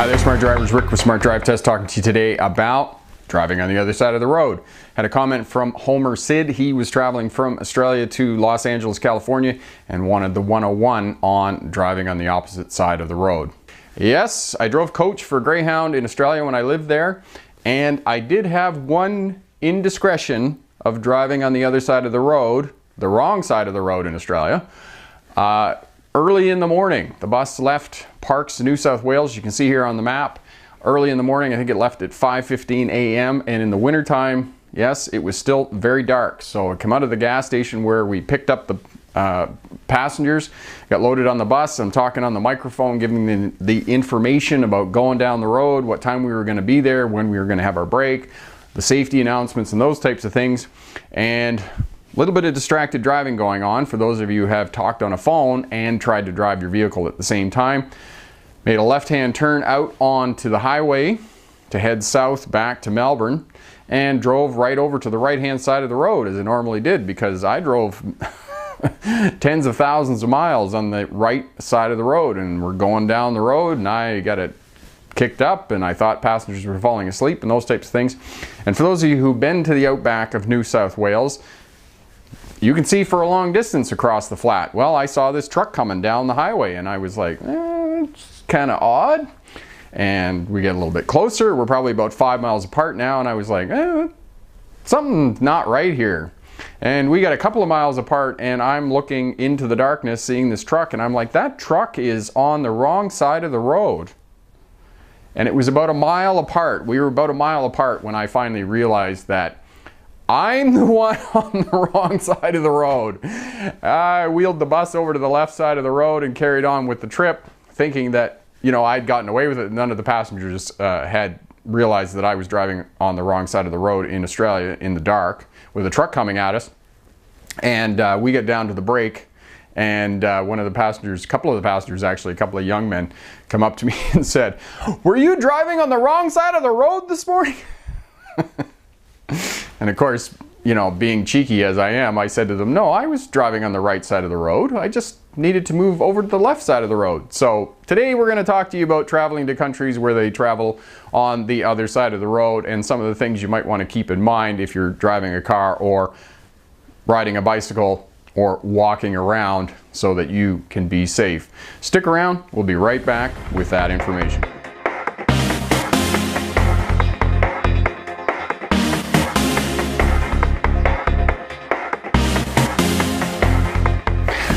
Hi there, Smart Drivers. Rick with Smart Drive Test talking to you today about driving on the other side of the road. Had a comment from Homer Sid. He was traveling from Australia to Los Angeles, California, and wanted the 101 on driving on the opposite side of the road. Yes, I drove coach for Greyhound in Australia when I lived there, and I did have one indiscretion of driving on the other side of the road, the wrong side of the road in Australia. Early in the morning, the bus left Parks, New South Wales. You can see here on the map. Early in the morning, I think it left at 5:15 a.m. and in the wintertime, yes, it was still very dark. So I come out of the gas station where we picked up the passengers, got loaded on the bus. I'm talking on the microphone, giving them the information about going down the road, what time we were going to be there, when we were going to have our break, the safety announcements and those types of things. And a little bit of distracted driving going on for those of you who have talked on a phone and tried to drive your vehicle at the same time. Made a left-hand turn out onto the highway to head south back to Melbourne and drove right over to the right-hand side of the road as I normally did, because I drove tens of thousands of miles on the right side of the road, and we're going down the road and I got it kicked up and I thought passengers were falling asleep and those types of things. And for those of you who've been to the outback of New South Wales, you can see for a long distance across the flat. Well, I saw this truck coming down the highway and I was like, it's kind of odd. And we get a little bit closer. We're probably about 5 miles apart now, and I was like, something's not right here. And we got a couple of miles apart and I'm looking into the darkness, seeing this truck, and I'm like, that truck is on the wrong side of the road. And it was about a mile apart. We were about a mile apart when I finally realized that I'm the one on the wrong side of the road. I wheeled the bus over to the left side of the road and carried on with the trip, thinking that, you know, I'd gotten away with it. None of the passengers had realized that I was driving on the wrong side of the road in Australia in the dark with a truck coming at us. And we get down to the break, and one of the passengers, a couple of the passengers actually, a couple of young men, come up to me and said, "Were you driving on the wrong side of the road this morning?" And of course, you know, being cheeky as I am, I said to them, no, I was driving on the right side of the road. I just needed to move over to the left side of the road. So today we're going to talk to you about traveling to countries where they travel on the other side of the road and some of the things you might want to keep in mind if you're driving a car or riding a bicycle or walking around so that you can be safe. Stick around. We'll be right back with that information.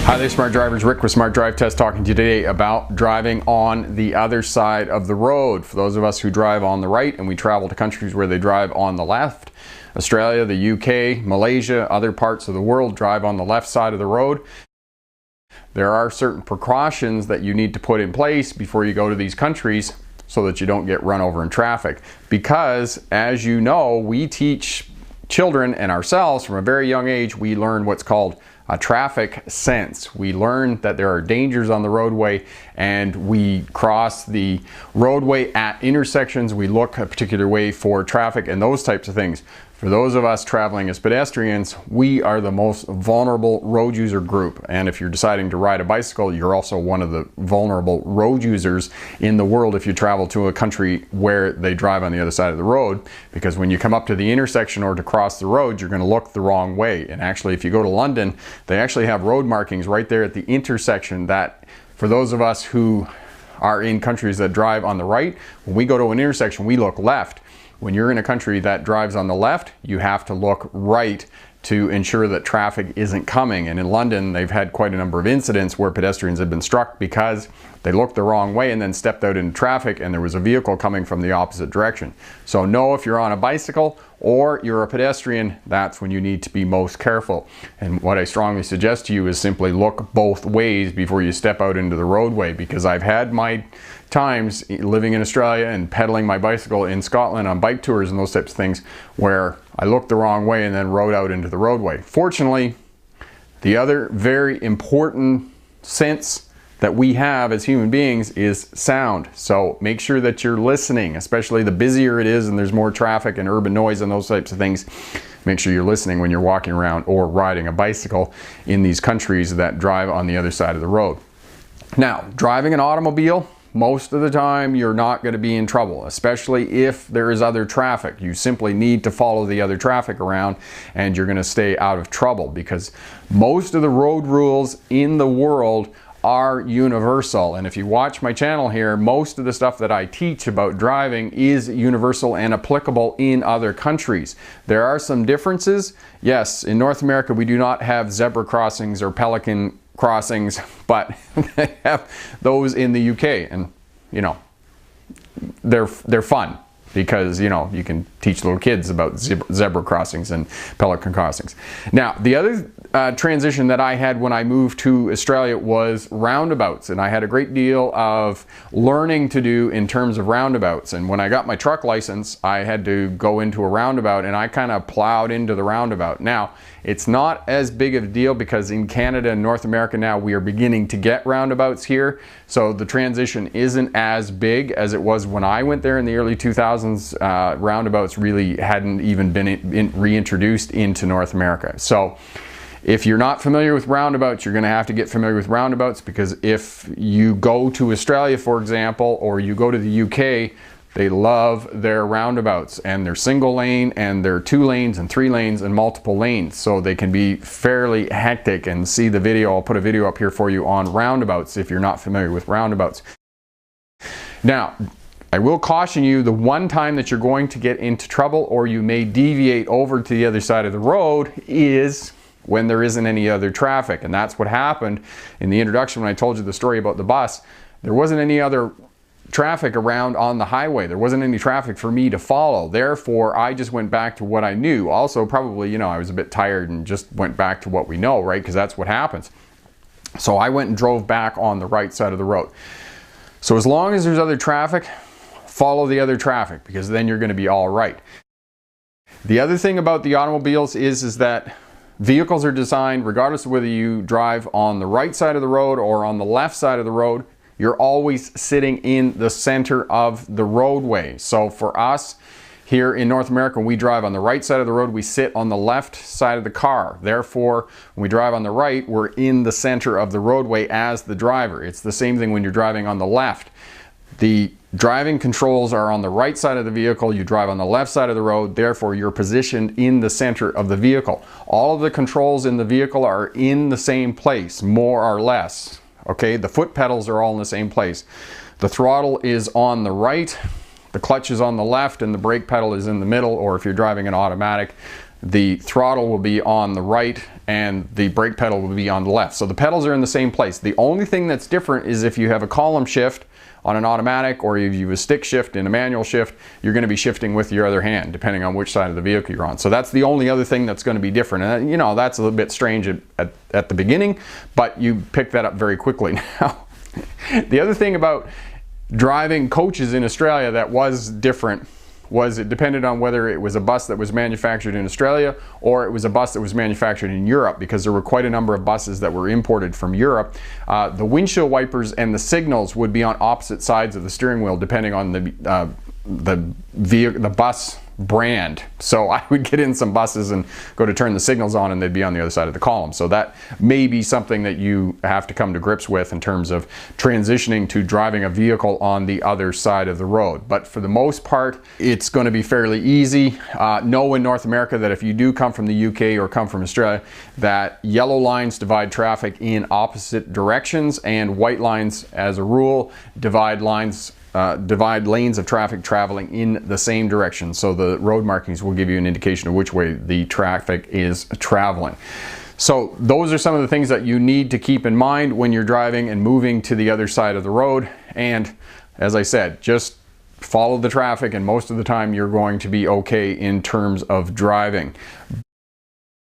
Hi there, Smart Drivers. Rick with Smart Drive Test talking to you today about driving on the other side of the road. For those of us who drive on the right and we travel to countries where they drive on the left, Australia, the UK, Malaysia, other parts of the world drive on the left side of the road. There are certain precautions that you need to put in place before you go to these countries so that you don't get run over in traffic. Because, as you know, we teach children and ourselves from a very young age, we learn what's called a traffic sense. We learn that there are dangers on the roadway and we cross the roadway at intersections. We look a particular way for traffic and those types of things. For those of us traveling as pedestrians, we are the most vulnerable road user group. And if you're deciding to ride a bicycle, you're also one of the vulnerable road users in the world if you travel to a country where they drive on the other side of the road. Because when you come up to the intersection or to cross the road, you're going to look the wrong way. And actually, if you go to London, they actually have road markings right there at the intersection that, for those of us who are in countries that drive on the right, when we go to an intersection, we look left. When you're in a country that drives on the left, you have to look right to ensure that traffic isn't coming. And in London, they've had quite a number of incidents where pedestrians have been struck because they looked the wrong way and then stepped out into traffic and there was a vehicle coming from the opposite direction. So know if you're on a bicycle or you're a pedestrian, that's when you need to be most careful. And what I strongly suggest to you is simply look both ways before you step out into the roadway, because I've had my times living in Australia and pedaling my bicycle in Scotland on bike tours and those types of things where I looked the wrong way and then rode out into the roadway. Fortunately, the other very important sense that we have as human beings is sound. So make sure that you're listening, especially the busier it is and there's more traffic and urban noise and those types of things. Make sure you're listening when you're walking around or riding a bicycle in these countries that drive on the other side of the road. Now, driving an automobile, most of the time you're not going to be in trouble, especially if there is other traffic. You simply need to follow the other traffic around and you're going to stay out of trouble, because most of the road rules in the world are universal. And if you watch my channel here, most of the stuff that I teach about driving is universal and applicable in other countries. There are some differences. Yes, in North America we do not have zebra crossings or pelican crossings, but they have those in the UK, and you know, they're fun, because you know, you can teach little kids about zebra crossings and pelican crossings. Now, the other transition that I had when I moved to Australia was roundabouts, and I had a great deal of learning to do in terms of roundabouts. And when I got my truck license, I had to go into a roundabout, and I kind of plowed into the roundabout. Now, it's not as big of a deal because in Canada and North America now we are beginning to get roundabouts here, so the transition isn't as big as it was when I went there in the early 2000s. Roundabouts really hadn't even been reintroduced into North America. So if you're not familiar with roundabouts, you're going to have to get familiar with roundabouts, because if you go to Australia, for example, or you go to the UK, they love their roundabouts, and they're single lane, and they're 2 lanes and 3 lanes and multiple lanes, so they can be fairly hectic. And see the video, I'll put a video up here for you on roundabouts if you're not familiar with roundabouts. Now, I will caution you, the one time that you're going to get into trouble, or you may deviate over to the other side of the road, is when there isn't any other traffic. And that's what happened in the introduction when I told you the story about the bus. There wasn't any other traffic around on the highway. There wasn't any traffic for me to follow. Therefore, I just went back to what I knew. Also, probably, you know, I was a bit tired and just went back to what we know, right? Because that's what happens. So I went and drove back on the right side of the road. So as long as there's other traffic, follow the other traffic, because then you're going to be all right. The other thing about the automobiles is that vehicles are designed, regardless of whether you drive on the right side of the road or on the left side of the road, you're always sitting in the center of the roadway. So for us here in North America, when we drive on the right side of the road, we sit on the left side of the car. Therefore, when we drive on the right, we're in the center of the roadway as the driver. It's the same thing when you're driving on the left. The driving controls are on the right side of the vehicle, you drive on the left side of the road, therefore you're positioned in the center of the vehicle. All of the controls in the vehicle are in the same place, more or less. Okay, the foot pedals are all in the same place. The throttle is on the right, the clutch is on the left, and the brake pedal is in the middle, or if you're driving an automatic, the throttle will be on the right and the brake pedal will be on the left. So the pedals are in the same place. The only thing that's different is if you have a column shift on an automatic, or if you have a stick shift in a manual shift, you're going to be shifting with your other hand, depending on which side of the vehicle you're on. So that's the only other thing that's going to be different. And you know, that's a little bit strange at the beginning, but you pick that up very quickly. Now, the other thing about driving coaches in Australia that was different was it depended on whether it was a bus that was manufactured in Australia or it was a bus that was manufactured in Europe, because there were quite a number of buses that were imported from Europe. The windshield wipers and the signals would be on opposite sides of the steering wheel depending on the bus brand. So I would get in some buses and go to turn the signals on and they'd be on the other side of the column. So that may be something that you have to come to grips with in terms of transitioning to driving a vehicle on the other side of the road. But for the most part, it's going to be fairly easy. Know in North America that if you do come from the UK or come from Australia, that yellow lines divide traffic in opposite directions, and white lines, as a rule, divide lanes of traffic traveling in the same direction. So the road markings will give you an indication of which way the traffic is traveling. So those are some of the things that you need to keep in mind when you're driving and moving to the other side of the road. And as I said, just follow the traffic, and most of the time you're going to be okay in terms of driving.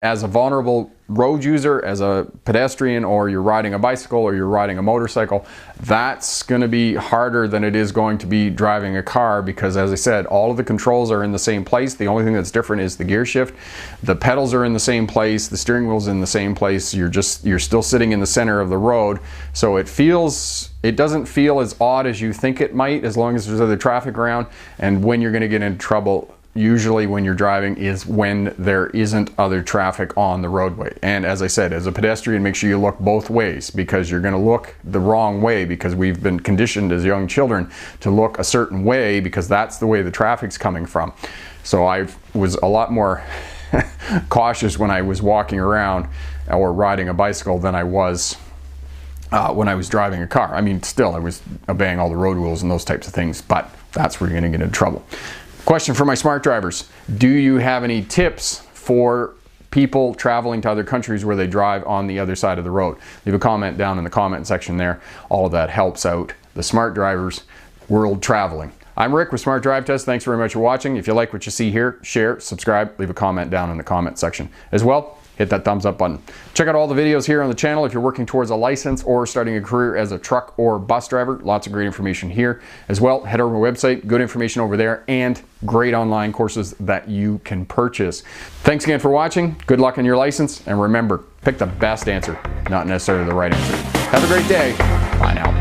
As a vulnerable road user, as a pedestrian, or you're riding a bicycle or you're riding a motorcycle, that's going to be harder than it is going to be driving a car, because as I said, all of the controls are in the same place. The only thing that's different is the gear shift. The pedals are in the same place, the steering wheel's in the same place. You're still sitting in the center of the road, so it doesn't feel as odd as you think it might, as long as there's other traffic around. And when you're going to get into trouble, usually when you're driving is when there isn't other traffic on the roadway. And as I said, as a pedestrian, make sure you look both ways, because you're going to look the wrong way, because we've been conditioned as young children to look a certain way because that's the way the traffic's coming from. So I was a lot more cautious when I was walking around or riding a bicycle than I was when I was driving a car. I mean, still, I was obeying all the road rules and those types of things, but that's where you're going to get in trouble. Question for my smart drivers. Do you have any tips for people traveling to other countries where they drive on the other side of the road? Leave a comment down in the comment section there. All of that helps out the smart drivers world traveling. I'm Rick with Smart Drive Test. Thanks very much for watching. If you like what you see here, share, subscribe, leave a comment down in the comment section. As well, hit that thumbs up button. Check out all the videos here on the channel if you're working towards a license or starting a career as a truck or bus driver. Lots of great information here. As well, head over to my website, good information over there, and great online courses that you can purchase. Thanks again for watching. Good luck on your license, and remember, pick the best answer, not necessarily the right answer. Have a great day. Bye now.